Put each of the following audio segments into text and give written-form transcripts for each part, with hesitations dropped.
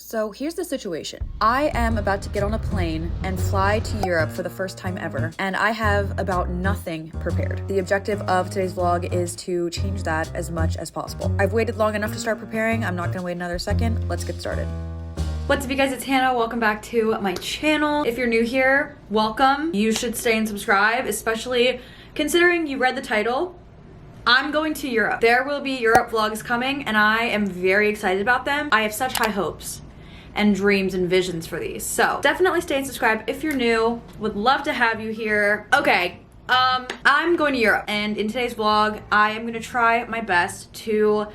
So here's the situation. I am about to get on a plane and fly to Europe for the first time ever, and I have about nothing prepared. The objective of today's vlog is to change that as much as possible. I've waited long enough to start preparing. I'm not gonna wait another second. Let's get started. What's up, you guys? It's Hannah. Welcome back to my channel. If you're new here, welcome. You should stay and subscribe, especially considering you read the title. I'm going to Europe. There will be Europe vlogs coming, and I am very excited about them. I have such high hopes and dreams and visions for these. So definitely stay and subscribe if you're new. Would love to have you here. Okay, I'm going to Europe, and in today's vlog, I am gonna try my best to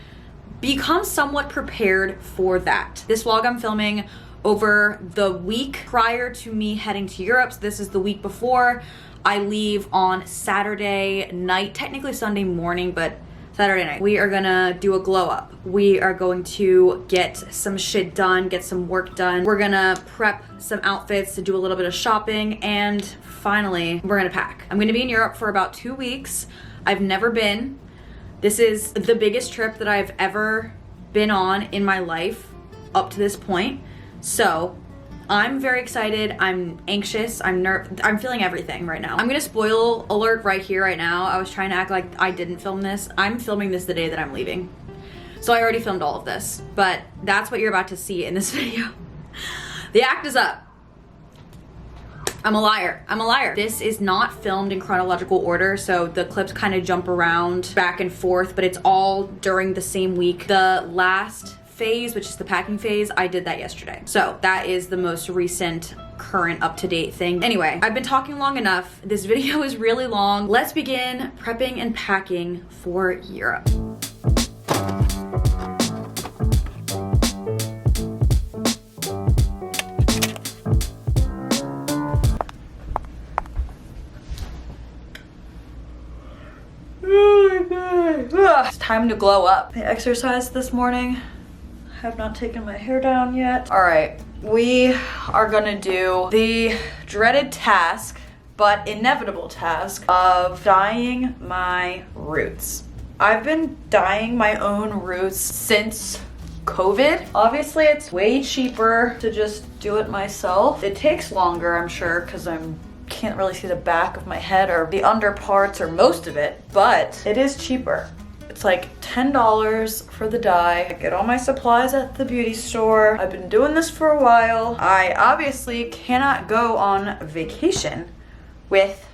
become somewhat prepared for that. This vlog I'm filming over the week prior to me heading to Europe. So this is the week before. I leave on Saturday night, technically Sunday morning, but Saturday night. We are gonna do a glow up. We are going to get some shit done, get some work done. We're gonna prep some outfits to do a little bit of shopping, and finally, we're gonna pack. I'm gonna be in Europe for about 2 weeks. I've never been. This is the biggest trip that I've ever been on in my life up to this point. So I'm very excited, I'm anxious, I'm feeling everything right now. I'm gonna spoil alert right here, right now. I was trying to act like I didn't film this. I'm filming this the day that I'm leaving. So I already filmed all of this, but that's what you're about to see in this video. The act is up. I'm a liar. I'm a liar. This is not filmed in chronological order, so the clips kind of jump around back and forth, but it's all during the same week. The last phase, which is the packing phase, I did that yesterday. So that is the most recent, current, up-to-date thing. Anyway, I've been talking long enough. This video is really long. Let's begin prepping and packing for Europe. Oh my God. It's time to glow up. I exercised this morning. Have not taken my hair down yet. All right, we are gonna do the dreaded task, but inevitable task of dyeing my roots. I've been dyeing my own roots since COVID. Obviously, it's way cheaper to just do it myself. It takes longer, I'm sure, because can't really see the back of my head or the under parts or most of it, but it is cheaper. It's like $10 for the dye. I get all my supplies at the beauty store. I've been doing this for a while. I obviously cannot go on vacation with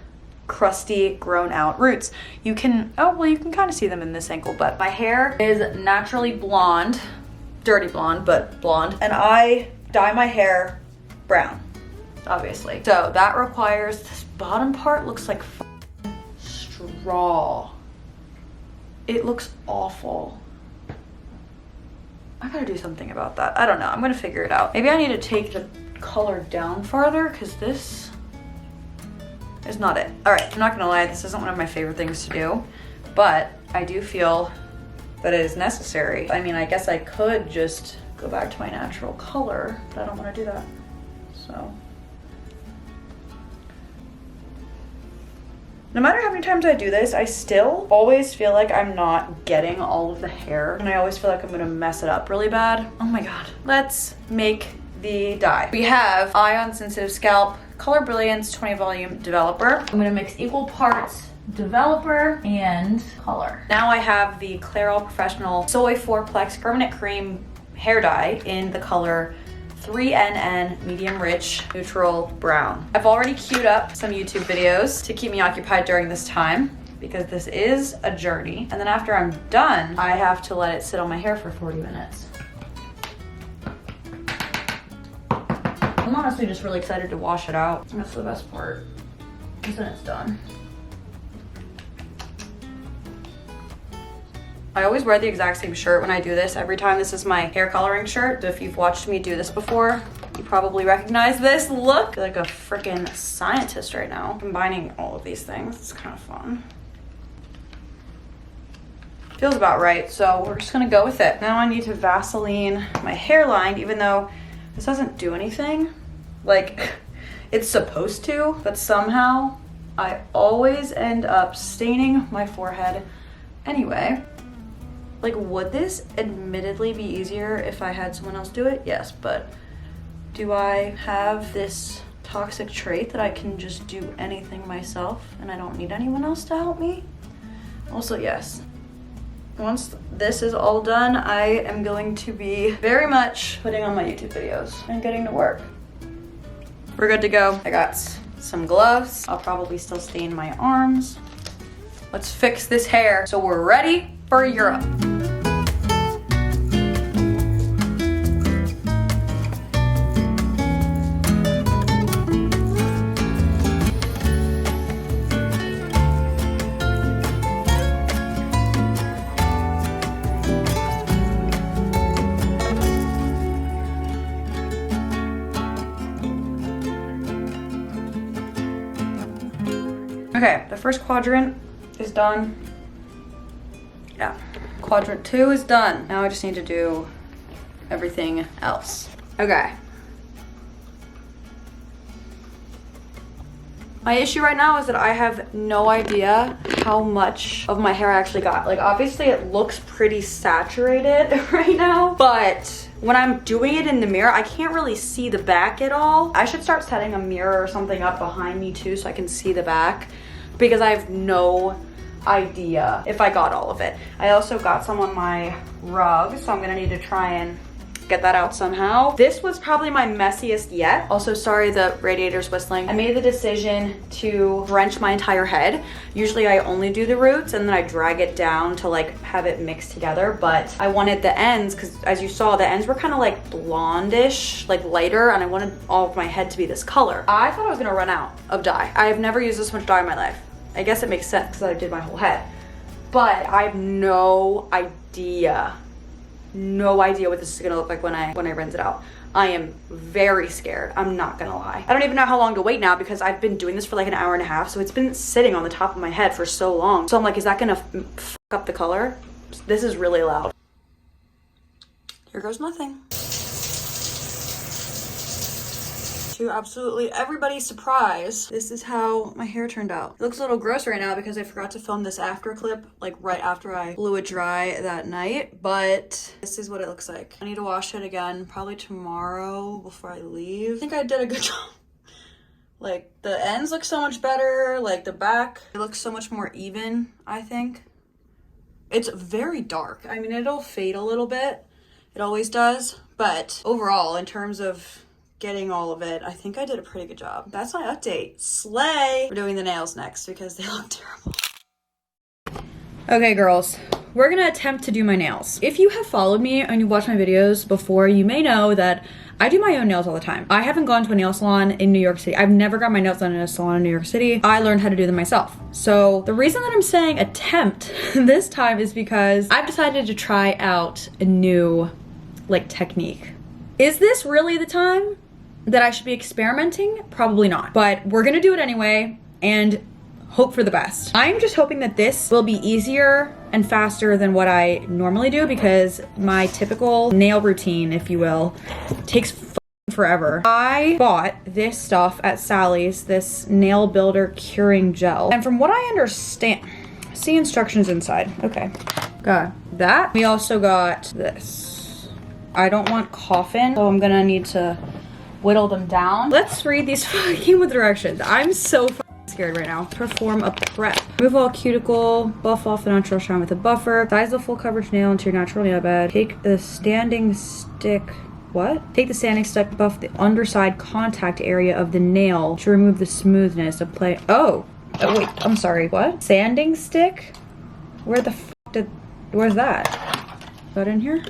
crusty, grown out roots. You can, oh, well, you can kind of see them in this angle, but my hair is naturally blonde, dirty blonde, but blonde, and I dye my hair brown, obviously. So that requires, this bottom part looks like straw. It looks awful. I gotta do something about that. I don't know, I'm gonna figure it out. Maybe I need to take the color down farther, because this is not it. All right, I'm not gonna lie, this isn't one of my favorite things to do, but I do feel that it is necessary. I mean, I guess I could just go back to my natural color, but I don't wanna do that, so. No matter how many times I do this, I still always feel like I'm not getting all of the hair, and I always feel like I'm gonna mess it up really bad. Oh my God. Let's make the dye. We have Ion Sensitive Scalp Color Brilliance 20 Volume Developer. I'm gonna mix equal parts developer and color. Now I have the Clairol Professional Soy 4-Plex Permanent Cream Hair Dye in the color 3NN Medium Rich Neutral Brown. I've already queued up some YouTube videos to keep me occupied during this time, because this is a journey. And then after I'm done, I have to let it sit on my hair for 40 minutes. I'm honestly just really excited to wash it out. That's the best part, because then it's done. I always wear the exact same shirt when I do this. Every time, this is my hair coloring shirt. So if you've watched me do this before, you probably recognize this look. I feel like a freaking scientist right now, combining all of these things. It's kind of fun. Feels about right, so we're just gonna go with it. Now I need to Vaseline my hairline, even though this doesn't do anything. Like, it's supposed to, but somehow I always end up staining my forehead anyway. Like, would this admittedly be easier if I had someone else do it? Yes, but do I have this toxic trait that I can just do anything myself and I don't need anyone else to help me? Also, yes. Once this is all done, I am going to be very much putting on my YouTube videos and getting to work. We're good to go. I got some gloves. I'll probably still stain my arms. Let's fix this hair so we're ready for Europe. Okay, the first quadrant is done. Yeah, quadrant 2 is done. Now I just need to do everything else. Okay. My issue right now is that I have no idea how much of my hair I actually got. Like, obviously it looks pretty saturated right now, but when I'm doing it in the mirror, I can't really see the back at all. I should start setting a mirror or something up behind me too so I can see the back, because I have no idea if I got all of it. I also got some on my rug, so I'm gonna need to try and get that out somehow. This was probably my messiest yet. Also, sorry the radiator's whistling. I made the decision to drench my entire head. Usually I only do the roots and then I drag it down to like have it mixed together, but I wanted the ends, because as you saw, the ends were kind of like blondish, like lighter, and I wanted all of my head to be this color. I thought I was gonna run out of dye. I have never used this much dye in my life. I guess it makes sense because I did my whole head, but I have no idea what this is gonna look like when I rinse it out. I am very scared. I'm not gonna lie. I don't even know how long to wait now because I've been doing this for like an hour and a half, so it's been sitting on the top of my head for so long. So I'm like, is that gonna fuck up the color? This is really loud. Here goes nothing. To absolutely everybody's surprise, this is how my hair turned out. It looks a little gross right now because I forgot to film this after clip like right after I blew it dry that night, but this is what it looks like. I need to wash it again probably tomorrow before I leave. I think I did a good job. Like, the ends look so much better, like the back, it looks so much more even, I think. It's very dark. I mean, it'll fade a little bit. It always does, but overall, in terms of getting all of it, I think I did a pretty good job. That's my update. Slay! We're doing the nails next because they look terrible. Okay, girls, we're gonna attempt to do my nails. If you have followed me and you've watched my videos before, you may know that I do my own nails all the time. I haven't gone to a nail salon in New York City. I've never got my nails done in a salon in New York City. I learned how to do them myself. So the reason that I'm saying attempt this time is because I've decided to try out a new, like, technique. Is this really the time that I should be experimenting? Probably not, but we're gonna do it anyway and hope for the best. I'm just hoping that this will be easier and faster than what I normally do, because my typical nail routine, if you will, takes forever. I bought this stuff at Sally's, this nail builder curing gel, and from what I understand, see instructions inside. Okay, got that. We also got this. I don't want coffin, so I'm gonna need to whittle them down. Let's read these fucking directions. I'm so scared right now. Perform a prep. Remove all cuticle, buff off the natural shine with a buffer. Size the full coverage nail into your natural nail bed. Take the standing stick. What? Take the standing stick, buff the underside contact area of the nail to remove the smoothness. Apply. Oh, wait, I'm sorry. What? Sanding stick? Where the f did? Where's that? Is that in here?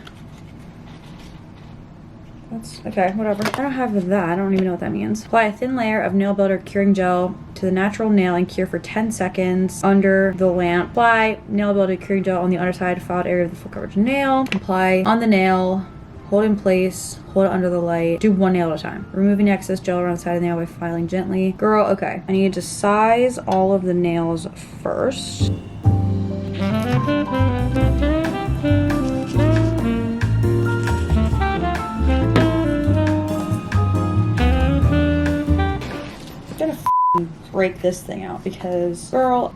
That's okay, whatever. I don't have that. I don't even know what that means. Apply a thin layer of nail builder curing gel to the natural nail and cure for 10 seconds under the lamp. Apply nail builder curing gel on the underside filed area of the full coverage nail. Apply on the nail. Hold in place. Hold it under the light. Do one nail at a time. Removing the excess gel around the side of the nail by filing gently. Girl, okay. I need to size all of the nails first. Break this thing out because, girl,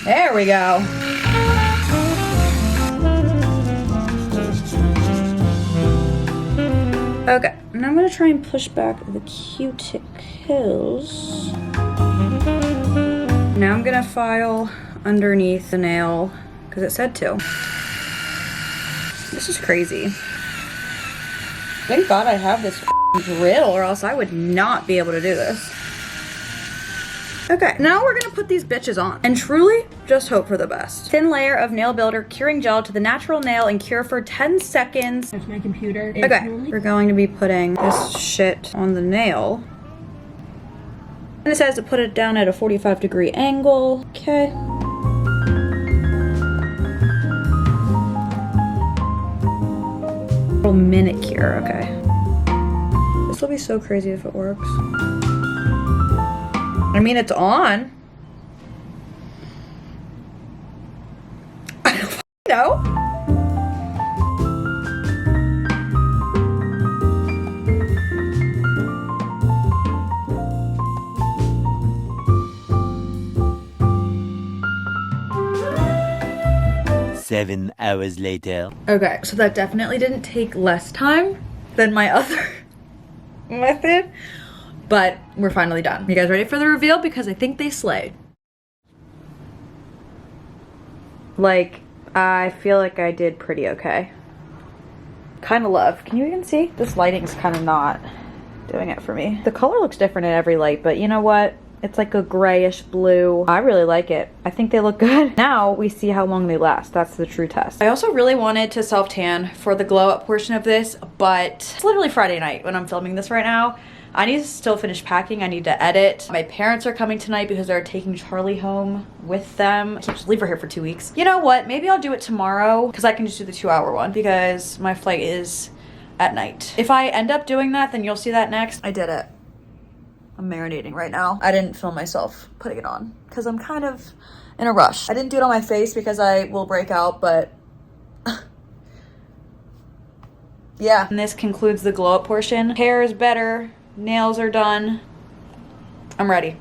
there we go. Okay, and I'm gonna try and push back the cuticles. Now I'm gonna file underneath the nail because it said to. This is crazy. Thank God I have this drill or else I would not be able to do this. Okay, now we're gonna put these bitches on and truly just hope for the best. Thin layer of nail builder curing gel to the natural nail and cure for 10 seconds. That's my computer. Okay, we're going to be putting this shit on the nail. And it says to put it down at a 45-degree angle. Okay. Little minute cure, okay. This will be so crazy if it works. I mean, it's on. I don't know. Seven hours later. Okay, so that definitely didn't take less time than my other method. But we're finally done. You guys ready for the reveal? Because I think they slayed. Like, I feel like I did pretty okay. Kind of love. Can you even see? This lighting's kind of not doing it for me. The color looks different in every light, but you know what? It's like a grayish blue. I really like it. I think they look good. Now we see how long they last. That's the true test. I also really wanted to self-tan for the glow up portion of this, but it's literally Friday night when I'm filming this right now. I need to still finish packing. I need to edit. My parents are coming tonight because they're taking Charlie home with them. I can't just leave her here for 2 weeks. You know what? Maybe I'll do it tomorrow because I can just do the 2-hour one because my flight is at night. If I end up doing that, then you'll see that next. I did it. I'm marinating right now. I didn't film myself putting it on because I'm kind of in a rush. I didn't do it on my face because I will break out, but yeah. And this concludes the glow up portion. Hair is better. Nails are done. I'm ready.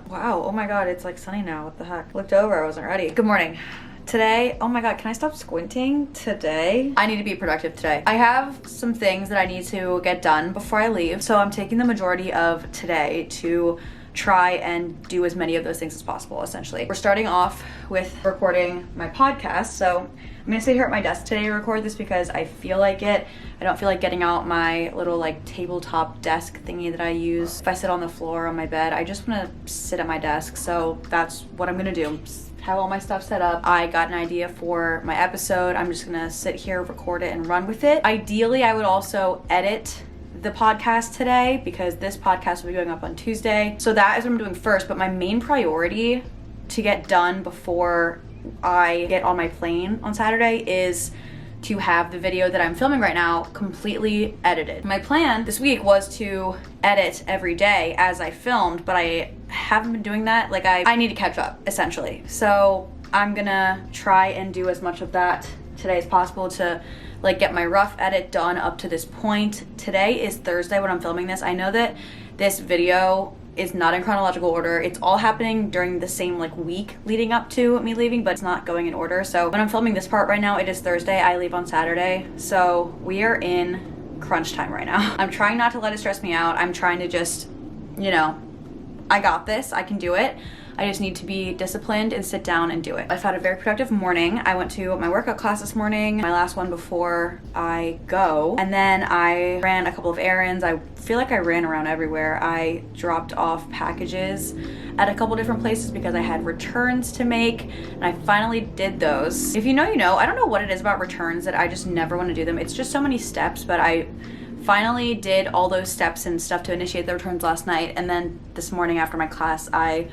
Wow, oh my god, it's like sunny now. What the heck? Looked over, I wasn't ready. Good morning. Today, oh my god, can I stop squinting? Today, I need to be productive today. I have some things that I need to get done before I leave, so I'm taking the majority of today to try and do as many of those things as possible, essentially. We're starting off with recording my podcast, so I'm gonna sit here at my desk today to record this because I feel like it. I don't feel like getting out my little like tabletop desk thingy that I use. If I sit on the floor on my bed, I just wanna sit at my desk, so that's what I'm gonna do. Have all my stuff set up. I got an idea for my episode. I'm just gonna sit here, record it, and run with it. Ideally, I would also edit the podcast today because this podcast will be going up on Tuesday. So that is what I'm doing first, but my main priority to get done before I get on my plane on Saturday is to have the video that I'm filming right now completely edited. My plan this week was to edit every day as I filmed, but I haven't been doing that. Like I need to catch up, essentially. So I'm gonna try and do as much of that today as possible to like get my rough edit done up to this point. Today is Thursday when I'm filming this. I know that this video is not in chronological order. It's all happening during the same like week leading up to me leaving, but it's not going in order. So when I'm filming this part right now, it is Thursday. I leave on Saturday. So we are in crunch time right now. I'm trying not to let it stress me out. I'm trying to just, you know, I got this, I can do it. I just need to be disciplined and sit down and do it. I've had a very productive morning. I went to my workout class this morning, my last one before I go. And then I ran a couple of errands. I feel like I ran around everywhere. I dropped off packages at a couple different places because I had returns to make, and I finally did those. If you know, you know. I don't know what it is about returns that I just never want to do them. It's just so many steps, but I finally did all those steps and stuff to initiate the returns last night, and then this morning after my class I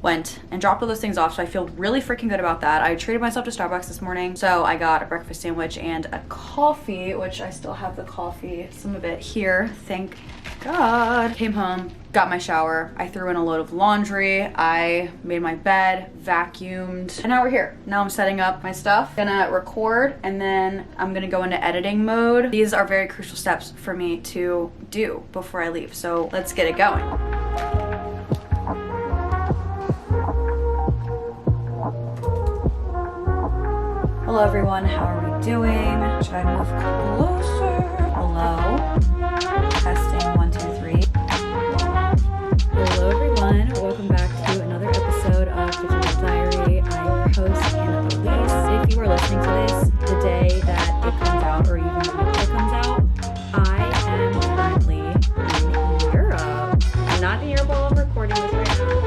went and dropped all those things off, so I feel really freaking good about that. I treated myself to Starbucks this morning, so I got a breakfast sandwich and a coffee, which I still have the coffee, some of it here, thank God. Came home, got my shower, I threw in a load of laundry, I made my bed, vacuumed, and now we're here. Now I'm setting up my stuff, gonna record, and then I'm gonna go into editing mode. These are very crucial steps for me to do before I leave, so let's get it going. Hello everyone, how are we doing? Should I move closer? Hello? Testing, 1, 2, 3. Hello everyone, welcome back to another episode of Digital Diary. I'm your host, hannahelise. If you are listening to this the day that it comes out, or even the week it comes out, I am currently in Europe. I'm not in Europe while I'm recording this right now.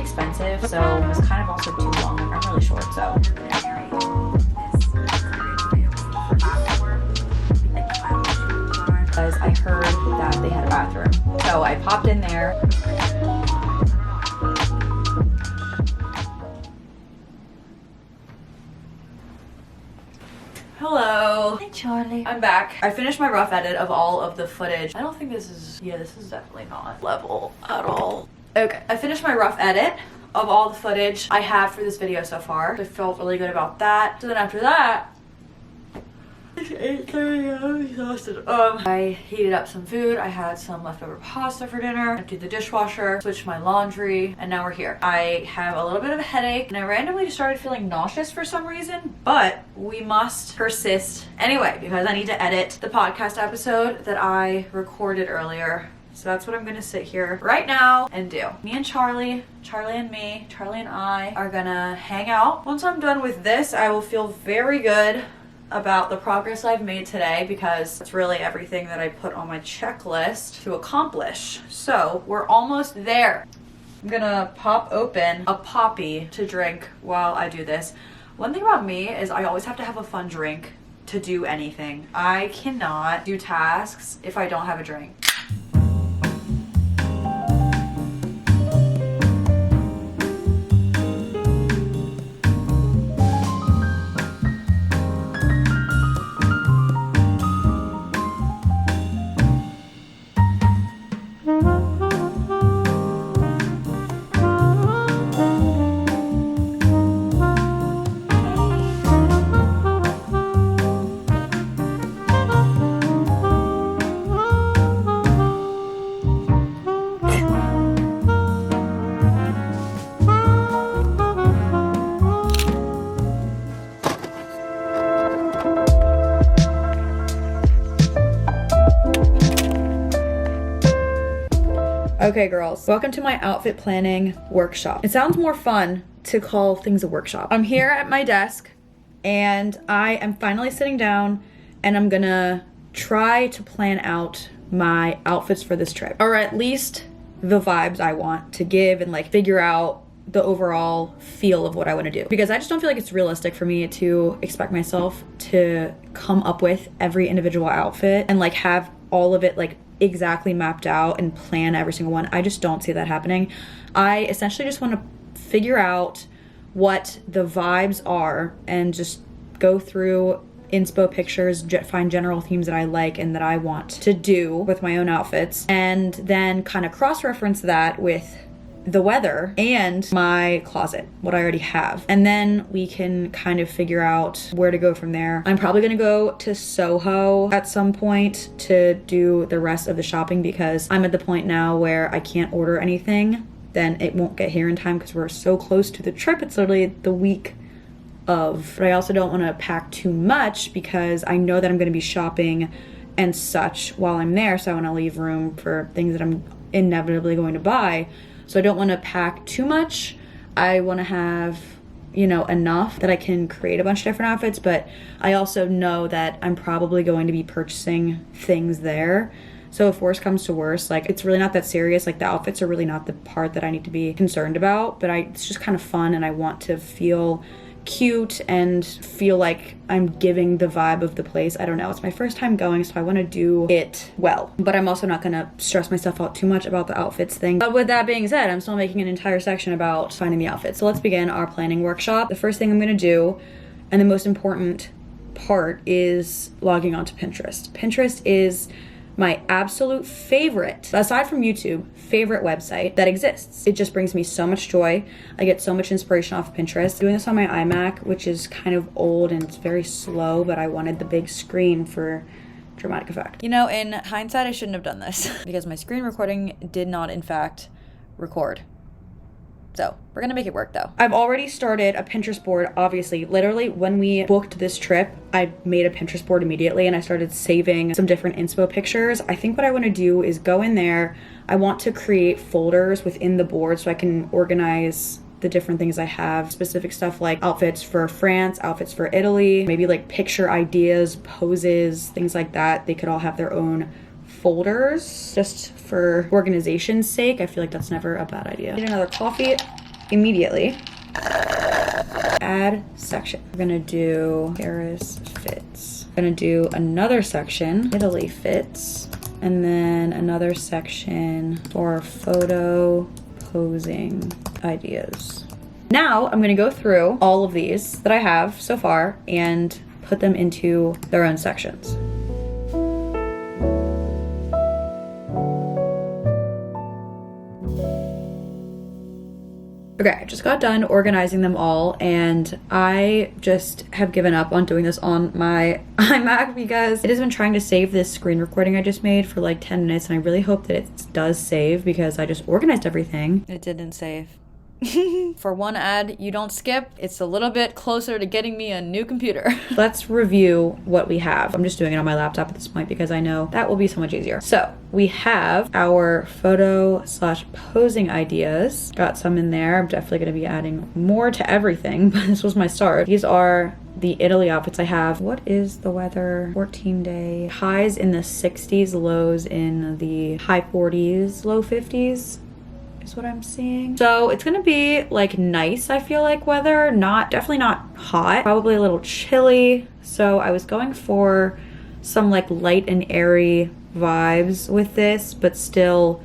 Expensive, so it was kind of also too long. I'm really short, so. Because I heard that they had a bathroom, so I popped in there. Hello. Hi, Charlie. I'm back. I finished my rough edit of all of the footage. I don't think this is, this is definitely not level at all. Okay, I finished my rough edit of all the footage I have for this video so far. I felt really good about that. So then after that, it's 8:30, I'm exhausted. I heated up some food. I had some leftover pasta for dinner, emptied the dishwasher, switched my laundry, and now we're here. I have a little bit of a headache, and I randomly just started feeling nauseous for some reason, but we must persist anyway, because I need to edit the podcast episode that I recorded earlier. So that's what I'm gonna sit here right now and do. Me and Charlie and me, Charlie and I are gonna hang out. Once I'm done with this, I will feel very good about the progress I've made today, because it's really everything that I put on my checklist to accomplish. So we're almost there. I'm gonna pop open a poppy to drink while I do this. One thing about me is I always have to have a fun drink to do anything. I cannot do tasks if I don't have a drink. Okay, girls, welcome to my outfit planning workshop. It sounds more fun to call things a workshop. I'm here at my desk and I am finally sitting down and I'm gonna try to plan out my outfits for this trip, or at least the vibes I want to give, and like figure out the overall feel of what I want to do, because I just don't feel like it's realistic for me to expect myself to come up with every individual outfit and like have all of it like exactly mapped out and plan every single one. I just don't see that happening. I essentially just want to figure out what the vibes are and just go through inspo pictures, find general themes that I like and that I want to do with my own outfits, and then kind of cross-reference that with the weather and my closet, what I already have. And then we can kind of figure out where to go from there. I'm probably gonna go to Soho at some point to do the rest of the shopping because I'm at the point now where I can't order anything. Then it won't get here in time because we're so close to the trip. It's literally the week of. But I also don't want to pack too much because I know that I'm going to be shopping and such while I'm there. So I want to leave room for things that I'm inevitably going to buy. So I don't want to pack too much. I want to have, you know, enough that I can create a bunch of different outfits. But I also know that I'm probably going to be purchasing things there. So if worse comes to worse, like it's really not that serious. Like the outfits are really not the part that I need to be concerned about, but it's just kind of fun and I want to feel cute and feel like I'm giving the vibe of the place. I don't know. It's my first time going, so I want to do it well, but I'm also not going to stress myself out too much about the outfits thing. But with that being said, I'm still making an entire section about finding the outfits. So let's begin our planning workshop. The first thing I'm going to do, and the most important part, is logging onto Pinterest. Pinterest is my absolute favorite, aside from YouTube, favorite website that exists. It just brings me so much joy. I get so much inspiration off of Pinterest. Doing this on my iMac, which is kind of old and it's very slow, but I wanted the big screen for dramatic effect. You know, in hindsight, I shouldn't have done this because my screen recording did not, in fact, record. So we're gonna make it work though. I've already started a Pinterest board, obviously. Literally, when we booked this trip, I made a Pinterest board immediately and I started saving some different inspo pictures. I think what I wanna do is go in there. I want to create folders within the board so I can organize the different things I have, specific stuff like outfits for France, outfits for Italy, maybe like picture ideas, poses, things like that. They could all have their own folders just for organization's sake. I feel like that's never a bad idea. Get another coffee immediately. Add section. We're gonna do Paris fits. We're gonna do another section, Italy fits, and then another section for photo posing ideas. Now I'm gonna go through all of these that I have so far and put them into their own sections. Okay, I just got done organizing them all and I just have given up on doing this on my iMac because it has been trying to save this screen recording I just made for like 10 minutes and I really hope that it does save because I just organized everything. It didn't save. For one ad you don't skip, it's a little bit closer to getting me a new computer. Let's review what we have. I'm just doing it on my laptop at this point because I know that will be so much easier. So we have our photo/posing ideas. Got some in there. I'm definitely going to be adding more to everything, but this was my start. These are the Italy outfits I have. What is the weather? 14-day. Highs in the 60s, lows in the high 40s, low 50s. Is what I'm seeing. So it's gonna be like nice, I feel like, weather. Definitely not hot, probably a little chilly. So I was going for some like light and airy vibes with this, but still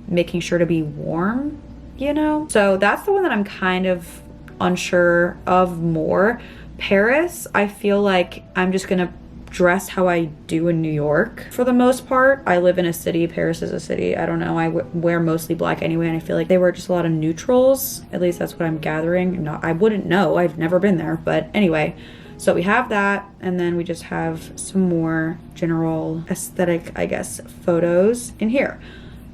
making sure to be warm, you know? So that's the one that I'm kind of unsure of more. Paris, I feel like I'm just gonna dress how I do in New York for the most part. I live in a city. Paris is a city. I don't know. I wear mostly black anyway, and I feel like they wear just a lot of neutrals. At least that's what I'm gathering. I wouldn't know. I've never been there. But anyway, so we have that, and then we just have some more general aesthetic, I guess, photos in here.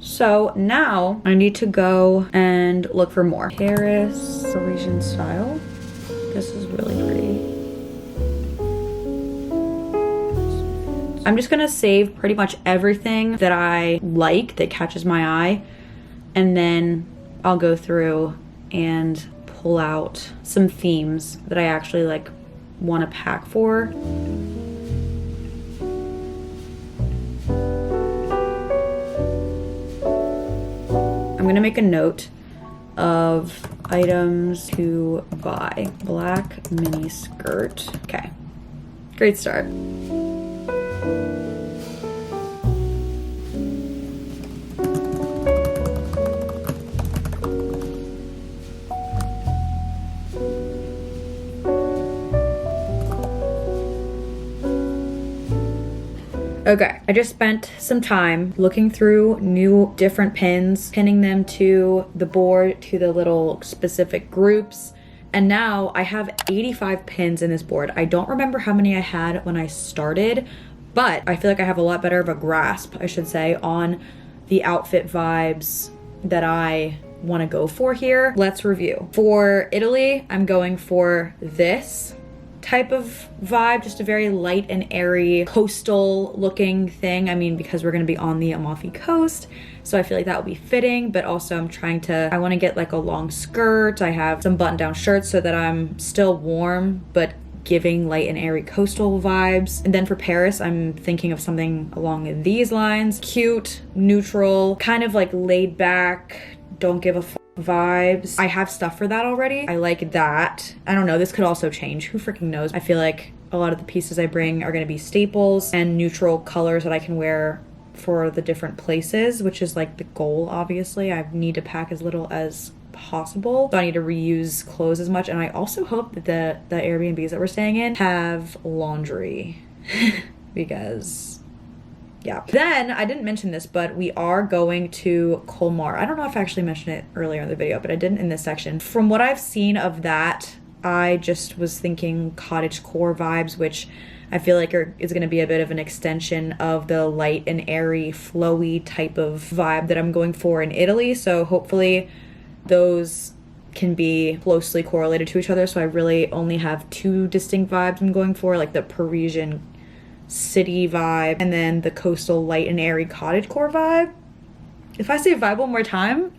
So now I need to go and look for more. Paris Parisian style. This is really pretty. I'm just gonna save pretty much everything that I like, that catches my eye, and then I'll go through and pull out some themes that I actually like want to pack for. I'm gonna make a note of items to buy. Black mini skirt. Okay, great start. Okay, I just spent some time looking through new different pins, pinning them to the board, to the little specific groups. And now I have 85 pins in this board. I don't remember how many I had when I started, but I feel like I have a lot better of a grasp, I should say, on the outfit vibes that I want to go for here. Let's review. For Italy, I'm going for this type of vibe, just a very light and airy coastal looking thing. I mean, because we're going to be on the Amalfi Coast, so I feel like that will be fitting, but also I want to get like a long skirt. I have some button down shirts so that I'm still warm, but giving light and airy coastal vibes. And then for Paris, I'm thinking of something along these lines. Cute, neutral, kind of like laid back, don't give a vibes. I have stuff for that already. I like that. I don't know, this could also change. Who freaking knows? I feel like a lot of the pieces I bring are going to be staples and neutral colors that I can wear for the different places, which is like the goal, obviously. I need to pack as little as possible, so I need to reuse clothes as much. And I also hope that the Airbnbs that we're staying in have laundry because yeah. Then, I didn't mention this, but we are going to Colmar. I don't know if I actually mentioned it earlier in the video, but I didn't in this section. From what I've seen of that, I just was thinking cottagecore vibes, which I feel like is going to be a bit of an extension of the light and airy, flowy type of vibe that I'm going for in Italy. So hopefully those can be closely correlated to each other. So I really only have two distinct vibes I'm going for, like the Parisian city vibe and then the coastal light and airy cottagecore vibe. If I say vibe one more time,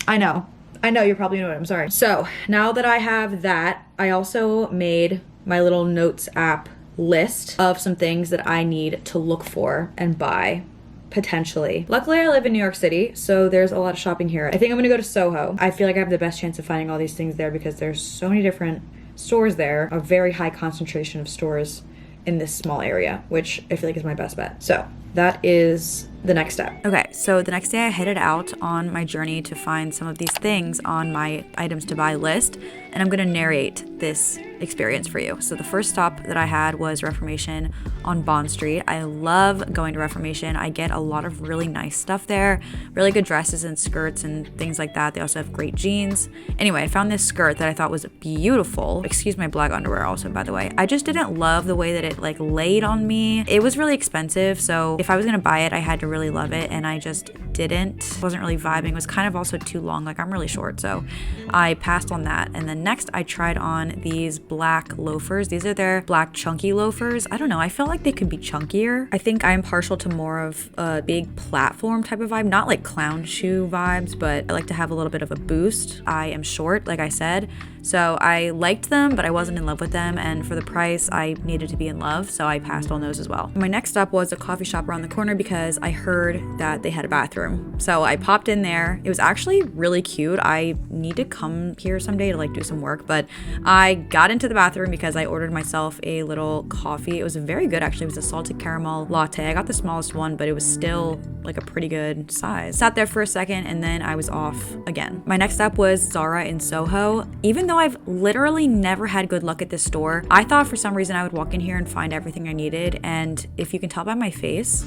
I know you're probably know it. I'm sorry. So now that I have that, I also made my little notes app list of some things that I need to look for and buy potentially. Luckily, I live in New York City, so there's a lot of shopping here. I think I'm gonna go to Soho. I feel like I have the best chance of finding all these things there because there's so many different stores there, a very high concentration of stores in this small area, which I feel like is my best bet. So that is the next step. Okay, so the next day I headed out on my journey to find some of these things on my items to buy list, and I'm gonna narrate this experience for you. So the first stop that I had was Reformation on Bond Street. I love going to Reformation. I get a lot of really nice stuff there, really good dresses and skirts and things like that. They also have great jeans. Anyway, I found this skirt that I thought was beautiful. Excuse my black underwear also, by the way. I just didn't love the way that it like laid on me. It was really expensive, so if I was gonna buy it, I had to really love it, and I just didn't. Wasn't really vibing. It was kind of also too long. Like, I'm really short, so I passed on that. And then next I tried on these black loafers. These are their black chunky loafers. I don't know, I feel like they could be chunkier. I think I'm partial to more of a big platform type of vibe, not like clown shoe vibes, but I like to have a little bit of a boost. I am short, like I said, so I liked them, but I wasn't in love with them, and for the price I needed to be in love, so I passed on those as well. My next stop was a coffee shop around the corner because I heard that they had a bathroom, so I popped in there. It was actually really cute. I need to come here someday to like do some work, but I got into the bathroom because I ordered myself a little coffee. It was very good, actually. It was a salted caramel latte. I got the smallest one, but it was still like a pretty good size. Sat there for a second and then I was off again. My next stop was Zara in Soho. Even though I've literally never had good luck at this store, I thought for some reason I would walk in here and find everything I needed, and if you can tell by my face,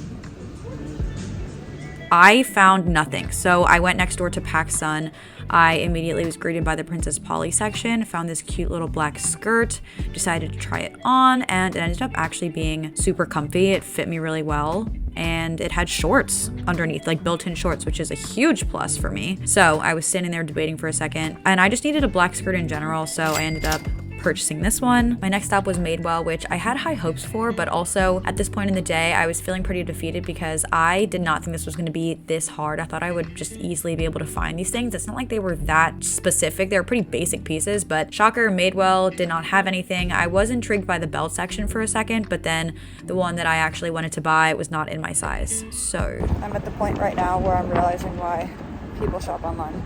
I found nothing. So I went next door to PacSun. I immediately was greeted by the Princess Polly section, found this cute little black skirt, decided to try it on, and it ended up actually being super comfy. It fit me really well, and it had shorts underneath, like built-in shorts, which is a huge plus for me. So I was standing there debating for a second, and I just needed a black skirt in general, so I ended up purchasing this one. My next stop was Madewell, which I had high hopes for, but also at this point in the day, I was feeling pretty defeated because I did not think this was going to be this hard. I thought I would just easily be able to find these things. It's not like they were that specific. They were pretty basic pieces, but shocker, Madewell did not have anything. I was intrigued by the belt section for a second, but then the one that I actually wanted to buy was not in my size. So I'm at the point right now where I'm realizing why people shop online.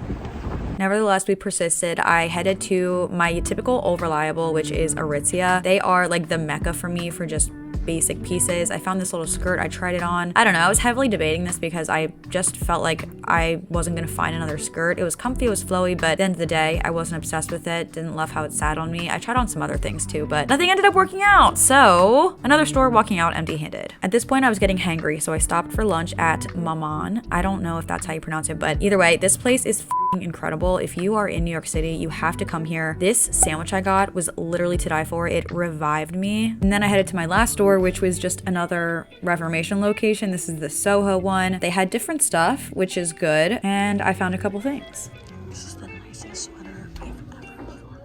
Nevertheless, we persisted. I headed to my typical old reliable, which is Aritzia. They are like the mecca for me for just basic pieces. I found this little skirt, I tried it on. I don't know, I was heavily debating this because I just felt like I wasn't gonna find another skirt. It was comfy, it was flowy, but at the end of the day, I wasn't obsessed with it, didn't love how it sat on me. I tried on some other things too, but nothing ended up working out. So another store, walking out empty-handed. At this point, I was getting hangry, so I stopped for lunch at Maman. I don't know if that's how you pronounce it, but either way, this place is incredible. If you are in New York City, you have to come here. This sandwich I got was literally to die for. It revived me. And then I headed to my last store, which was just another Reformation location. This is the Soho one. They had different stuff, which is good, and I found a couple things. This is the nicest sweater I've ever worn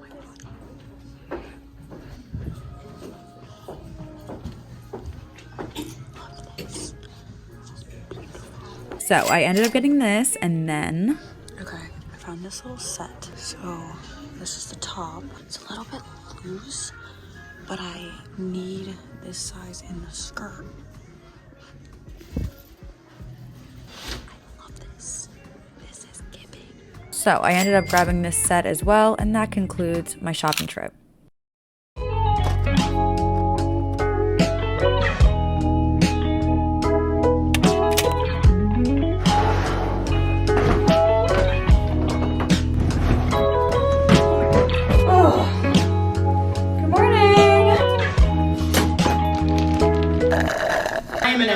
in my life. So I ended up getting this, and then I found this little set. So this is the top. It's a little bit loose, but I need this size in the skirt. I love this. This is giving. So I ended up grabbing this set as well, and that concludes my shopping trip.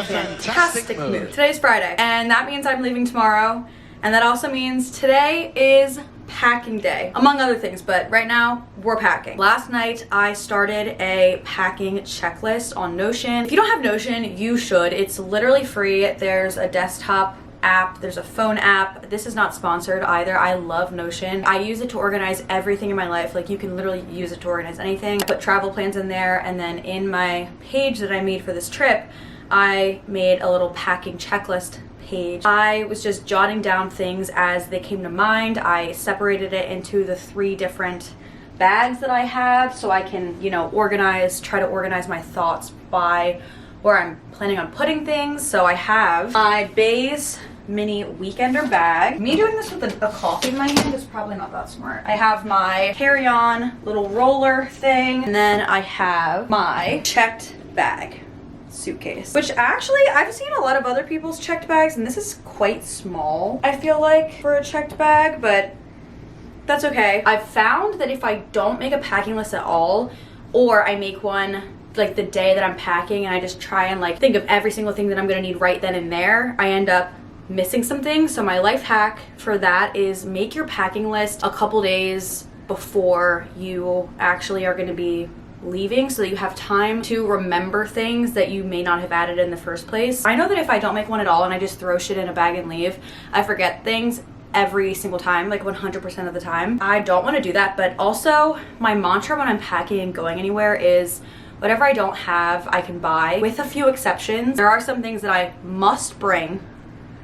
Fantastic mood. Today's Friday, and that means I'm leaving tomorrow, and that also means today is packing day, among other things, but right now we're packing. Last night I started a packing checklist on Notion. If you don't have Notion, you should. It's literally free. There's a desktop app, there's a phone app. This is not sponsored either. I love Notion. I use it to organize everything in my life. Like, you can literally use it to organize anything. Put travel plans in there, and then in my page that I made for this trip, I made a little packing checklist page. I was just jotting down things as they came to mind. I separated it into the 3 different bags that I have so I can, you know, try to organize my thoughts by where I'm planning on putting things. So I have my Bays mini weekender bag. Me doing this with a coffee in my hand is probably not that smart. I have my carry-on little roller thing, and then I have my checked bag suitcase, which actually I've seen a lot of other people's checked bags, and this is quite small, I feel like, for a checked bag, but that's okay. I've found that if I don't make a packing list at all, or I make one like the day that I'm packing and I just try and like think of every single thing that I'm gonna need right then and there, I end up missing some things. So my life hack for that is make your packing list a couple days before you actually are gonna be leaving, so that you have time to remember things that you may not have added in the first place. I know that if I don't make one at all and I just throw shit in a bag and leave, I forget things every single time, like 100% of the time. I don't want to do that, but also my mantra when I'm packing and going anywhere is whatever I don't have, I can buy, with a few exceptions. There are some things that I must bring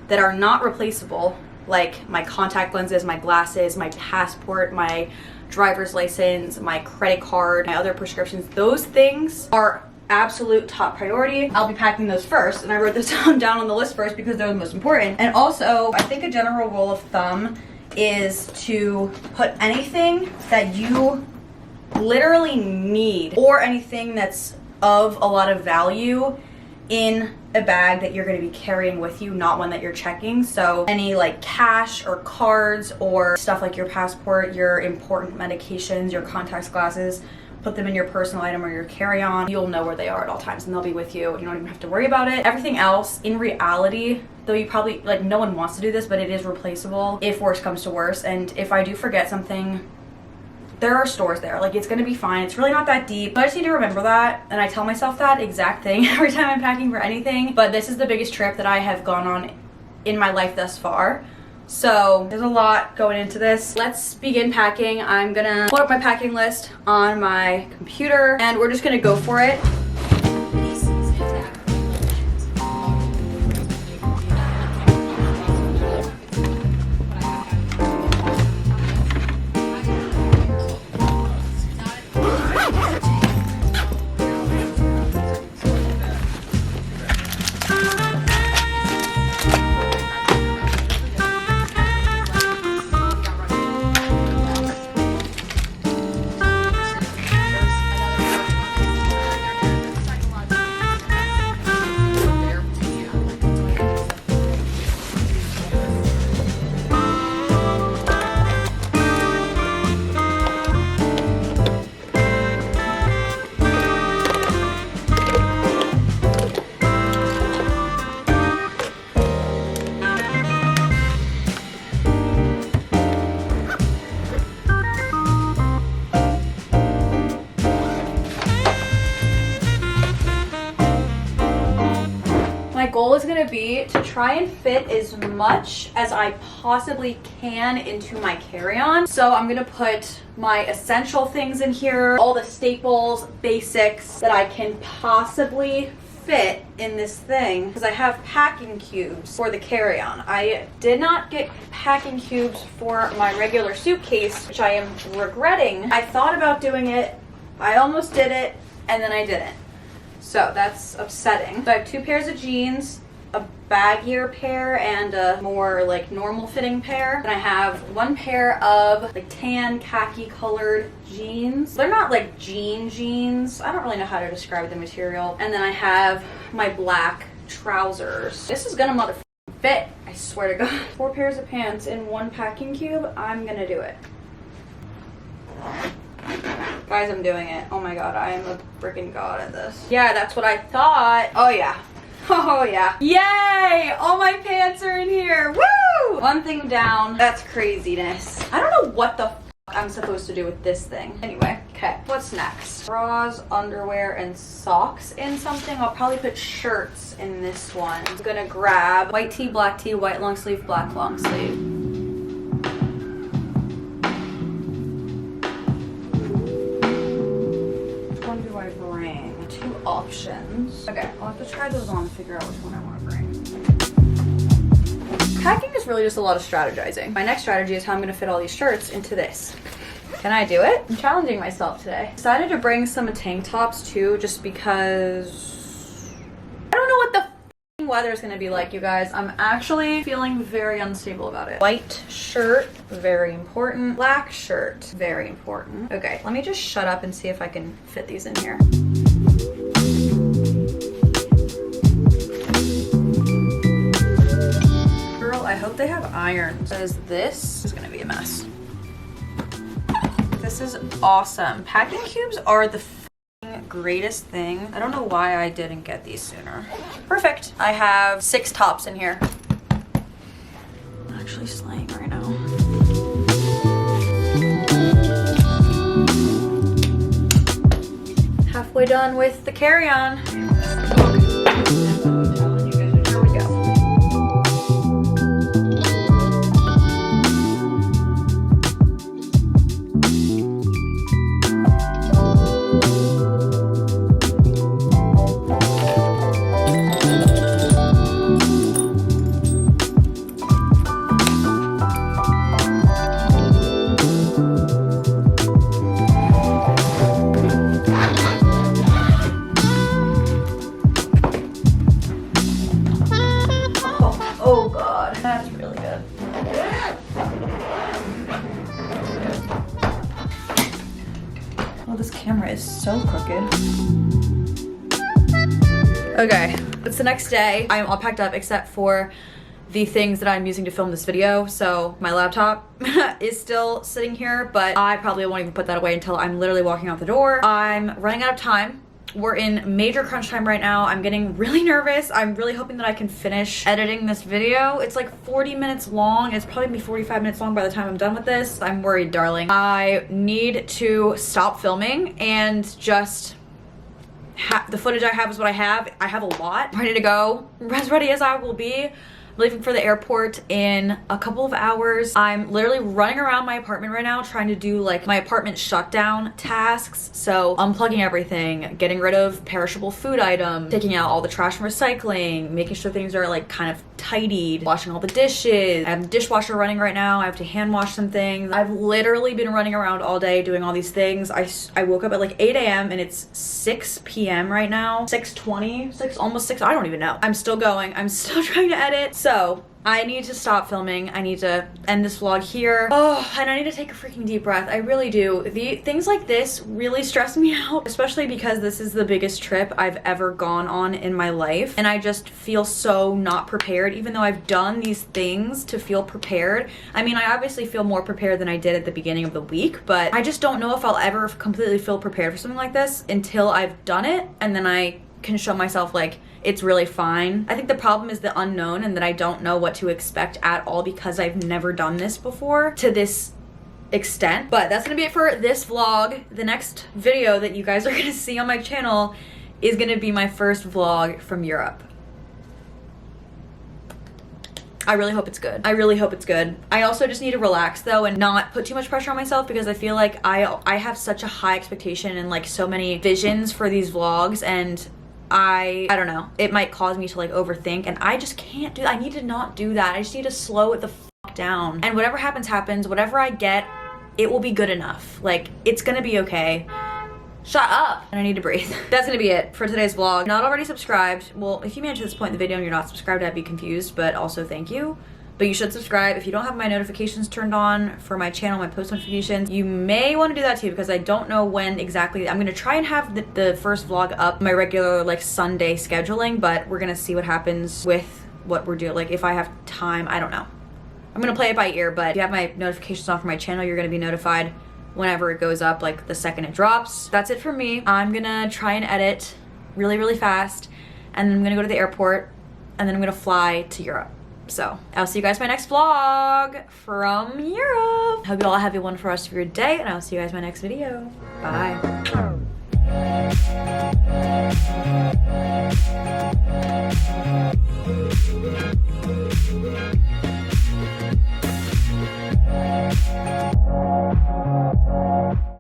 that are not replaceable, like my contact lenses, my glasses, my passport, my driver's license, my credit card, my other prescriptions. Those things are absolute top priority. I'll be packing those first, and I wrote this down on the list first because they're the most important. And also, I think a general rule of thumb is to put anything that you literally need or anything that's of a lot of value in a bag that you're going to be carrying with you, not one that you're checking. So any like cash or cards or stuff like your passport, your important medications, your contacts, glasses, put them in your personal item or your carry-on. You'll know where they are at all times, and they'll be with you. You don't even have to worry about it. Everything else, in reality, though you probably, like, no one wants to do this, but it is replaceable if worse comes to worse. And if I do forget something, there are stores there. Like, it's gonna be fine. It's really not that deep. I just need to remember that, and I tell myself that exact thing every time I'm packing for anything. But this is the biggest trip that I have gone on in my life thus far. So there's a lot going into this. Let's begin packing. I'm gonna pull up my packing list on my computer, and we're just gonna go for it. goal is gonna be to try and fit as much as I possibly can into my carry-on. So I'm gonna put my essential things in here, all the staples, basics that I can possibly fit in this thing, because I have packing cubes for the carry-on. I did not get packing cubes for my regular suitcase, which I am regretting. I thought about doing it, I almost did it, and then I didn't. So that's upsetting. So I have 2 pairs of jeans, a baggier pair and a more like normal fitting pair. And I have 1 pair of like tan khaki colored jeans. They're not like jeans. I don't really know how to describe the material. And then I have my black trousers. This is gonna motherfucking fit, I swear to God. 4 pairs of pants in 1 packing cube. I'm gonna do it. Guys, I'm doing it. Oh my God, I am a freaking god at this. Yeah, that's what I thought. Oh yeah. Oh yeah. Yay! All my pants are in here. Woo! 1 thing down. That's craziness. I don't know what the I'm supposed to do with this thing. Anyway, okay, what's next? Bras, underwear, and socks in something. I'll probably put shirts in this one. I'm gonna grab white tee, white long sleeve, black long sleeve. Which one do I bring? 2 options. Okay, I'll have to try those on to figure out which one I want to bring. Packing is really just a lot of strategizing. My next strategy is how I'm gonna fit all these shirts into this. Can I do it? I'm challenging myself today. Decided to bring some tank tops too, just because I don't know what the weather is gonna be like, you guys. I'm actually feeling very unstable about it. White shirt, very important. Black shirt, very important. Okay, let me just shut up and see if I can fit these in here. I hope they have iron, because this is gonna be a mess. This is awesome. Packing cubes are the greatest thing. I don't know why I didn't get these sooner. Perfect. I have 6 tops in here. I'm actually slaying right now. Halfway done with the carry-on. So crooked. Okay, it's the next day. I am all packed up except for the things that I'm using to film this video. So my laptop is still sitting here, but I probably won't even put that away until I'm literally walking out the door. I'm running out of time. We're in major crunch time right now. I'm getting really nervous. I'm really hoping that I can finish editing this video. It's like 40 minutes long. It's probably gonna be 45 minutes long by the time I'm done with this. I'm worried, darling. I need to stop filming and just the footage I have is what I have. I have a lot. I'm ready to go. As ready as I will be. I'm leaving for the airport in a couple of hours. I'm literally running around my apartment right now trying to do like my apartment shutdown tasks. So unplugging everything, getting rid of perishable food items, taking out all the trash and recycling, making sure things are like kind of tidied, washing all the dishes. I have the dishwasher running right now. I have to hand wash some things. I've literally been running around all day doing all these things. I woke up at like 8 a.m. and it's 6 p.m. right now. 6:20, almost 6, I don't even know. I'm still going. I'm still trying to edit. So I need to stop filming. I need to end this vlog here. Oh, and I need to take a freaking deep breath. I really do. Things like this really stress me out, especially because this is the biggest trip I've ever gone on in my life. And I just feel so not prepared, even though I've done these things to feel prepared. I mean, I obviously feel more prepared than I did at the beginning of the week, but I just don't know if I'll ever completely feel prepared for something like this until I've done it, and then I can show myself like it's really fine. I think the problem is the unknown and that I don't know what to expect at all because I've never done this before to this extent. But that's gonna be it for this vlog. The next video that you guys are gonna see on my channel is gonna be my first vlog from Europe. I really hope it's good. I really hope it's good. I also just need to relax though and not put too much pressure on myself, because I feel like I have such a high expectation and like so many visions for these vlogs, and I don't know, it might cause me to like overthink, and I just can't do that. I need to not do that. I just need to slow it the fuck down, and whatever happens happens. Whatever I get, it will be good enough. Like, it's gonna be okay. Shut up. And I need to breathe. That's gonna be it for today's vlog. Not already subscribed. Well, if you made it to this point in the video and you're not subscribed, I'd be confused, but also thank you. But you should subscribe. If you don't have my notifications turned on for my channel, my post notifications, you may want to do that too, because I don't know when exactly. I'm gonna try and have the first vlog up my regular like Sunday scheduling, but we're gonna see what happens with what we're doing. Like, if I have time, I don't know. I'm gonna play it by ear, but if you have my notifications on for my channel, you're gonna be notified whenever it goes up, like the second it drops. That's it for me. I'm gonna try and edit really, really fast, and then I'm gonna go to the airport, and then I'm gonna fly to Europe. So I'll see you guys in my next vlog from Europe. Hope you all have a wonderful rest of your day, and I'll see you guys in my next video. Bye.